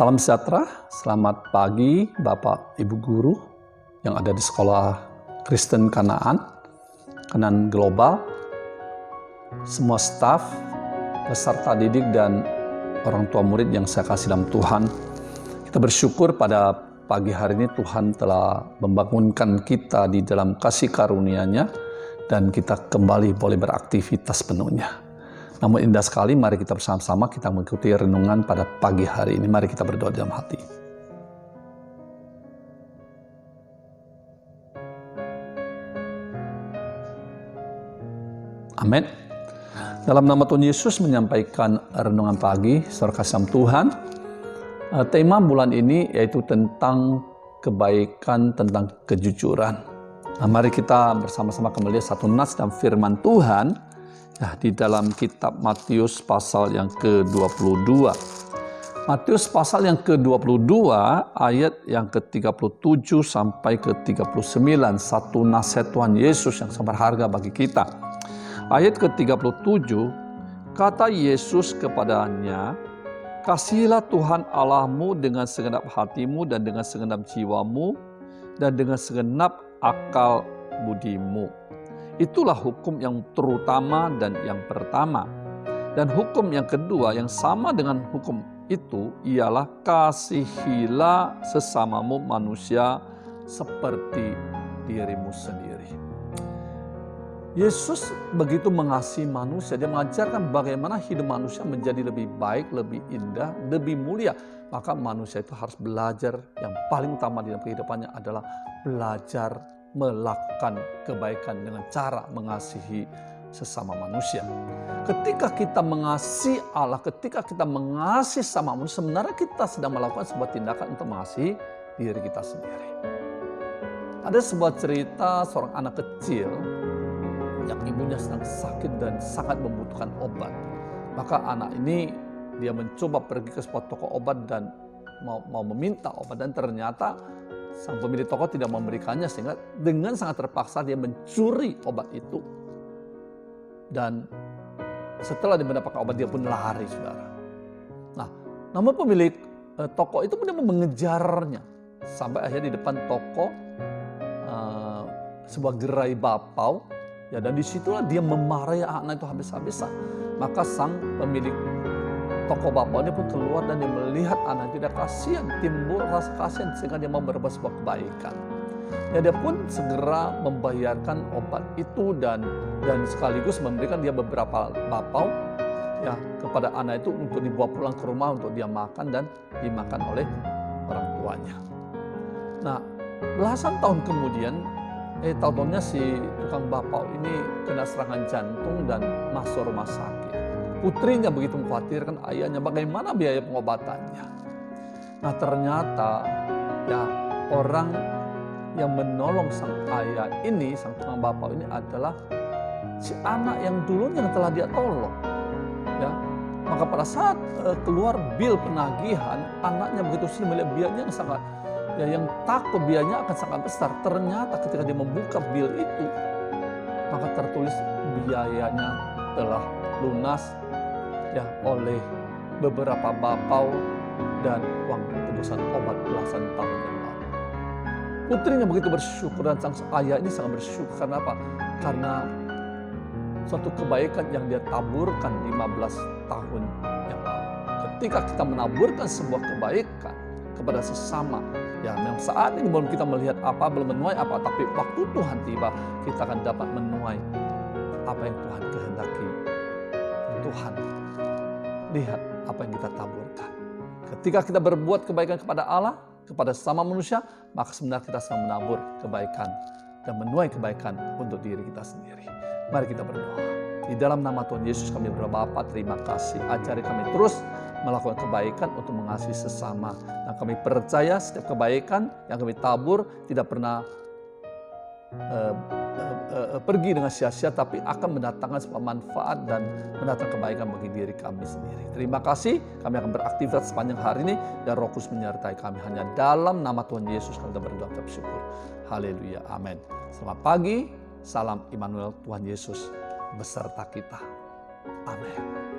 Salam sejahtera, selamat pagi Bapak Ibu Guru yang ada di Sekolah Kristen Kanaan Global, semua staf, peserta didik dan orang tua murid yang saya kasih dalam Tuhan. Kita bersyukur pada pagi hari ini Tuhan telah membangunkan kita di dalam kasih karunia-Nya dan kita kembali boleh beraktivitas penuhnya. Namun indah sekali, mari kita bersama-sama kita mengikuti renungan pada pagi hari ini. Mari kita berdoa dalam hati. Amin. Dalam nama Tuhan Yesus menyampaikan renungan pagi, saudara kasih Tuhan. Tema bulan ini yaitu tentang kebaikan, tentang kejujuran. Nah, mari kita bersama-sama kembali satu nas dan firman Tuhan. Nah, di dalam kitab Matius pasal yang ke-22. Matius pasal yang ke-22 ayat yang ke-37 sampai ke-39. Satu nasihat Tuhan Yesus yang sangat berharga bagi kita. Ayat ke-37, kata Yesus kepadanya, "Kasihilah Tuhan Allahmu dengan segenap hatimu dan dengan segenap jiwamu dan dengan segenap akal budimu." Itulah hukum yang terutama dan yang pertama. Dan hukum yang kedua yang sama dengan hukum itu ialah kasihilah sesamamu manusia seperti dirimu sendiri. Yesus begitu mengasihi manusia, dia mengajarkan bagaimana hidup manusia menjadi lebih baik, lebih indah, lebih mulia. Maka manusia itu harus belajar, yang paling utama di dalam kehidupannya adalah belajar melakukan kebaikan dengan cara mengasihi sesama manusia. Ketika kita mengasihi Allah, ketika kita mengasihi sama manusia, sebenarnya kita sedang melakukan sebuah tindakan untuk mengasihi diri kita sendiri. Ada sebuah cerita seorang anak kecil yang ibunya sedang sakit dan sangat membutuhkan obat. Maka anak ini dia mencoba pergi ke sebuah toko obat dan mau meminta obat, dan ternyata sang pemilik toko tidak memberikannya, sehingga dengan sangat terpaksa dia mencuri obat itu. Dan setelah dia mendapatkan obat, dia pun lari, saudara. Nah, namun pemilik toko itu pun mengejarnya. Sampai akhirnya di depan toko sebuah gerai bapau, ya, dan disitulah dia memarahi anak itu habis-habisan. Maka sang pemilik toko bapau ini pun keluar dan dia melihat anak tidak kasihan, timbul rasa kasihan sehingga dia mau berbuat sebuah kebaikan. Ya, dia pun segera membayarkan obat itu dan sekaligus memberikan dia beberapa bapau ya kepada anak itu untuk dibawa pulang ke rumah untuk dia makan dan dimakan oleh orang tuanya. Nah, belasan tahun kemudian tahun-tahunnya si tukang bapau ini kena serangan jantung dan masuk rumah sakit. Putrinya begitu mengkhawatirkan ayahnya bagaimana biaya pengobatannya. Nah, ternyata ya orang yang menolong sang ayah ini, sang tukang bapau ini adalah si anak yang dulunya telah dia tolong. Ya, maka pada saat keluar bil penagihan, anaknya begitu sih melihat biayanya yang sangat yang takut biayanya akan sangat besar. Ternyata ketika dia membuka bil itu, maka tertulis biayanya telah lunas ya oleh beberapa bapau dan uang tebusan obat belasan tahun yang lalu. Putrinya begitu bersyukur dan sang ayah ini sangat bersyukur. Karena apa? Karena suatu kebaikan yang dia taburkan 15 tahun yang lalu. Ketika kita menaburkan sebuah kebaikan kepada sesama, ya memang saat ini belum kita melihat apa, belum menuai apa, tapi waktu Tuhan tiba, kita akan dapat menuai apa yang Tuhan kehendaki. Tuhan lihat apa yang kita taburkan. Ketika kita berbuat kebaikan kepada Allah, kepada sesama manusia, maka sebenarnya kita sedang menabur kebaikan dan menuai kebaikan untuk diri kita sendiri. Mari kita berdoa. Di dalam nama Tuhan Yesus kami berdoa, Bapa, terima kasih. Ajari kami terus melakukan kebaikan untuk mengasihi sesama. Dan kami percaya setiap kebaikan yang kami tabur tidak pernah pergi dengan sia-sia, tapi akan mendatangkan sebuah manfaat dan mendatangkan kebaikan bagi diri kami sendiri. Terima kasih, kami akan beraktivitas sepanjang hari ini dan Roh Kudus menyertai kami. Hanya dalam nama Tuhan Yesus kami berdoa dan bersyukur. Haleluya, amin. Selamat pagi, salam Immanuel, Tuhan Yesus beserta kita. Amin.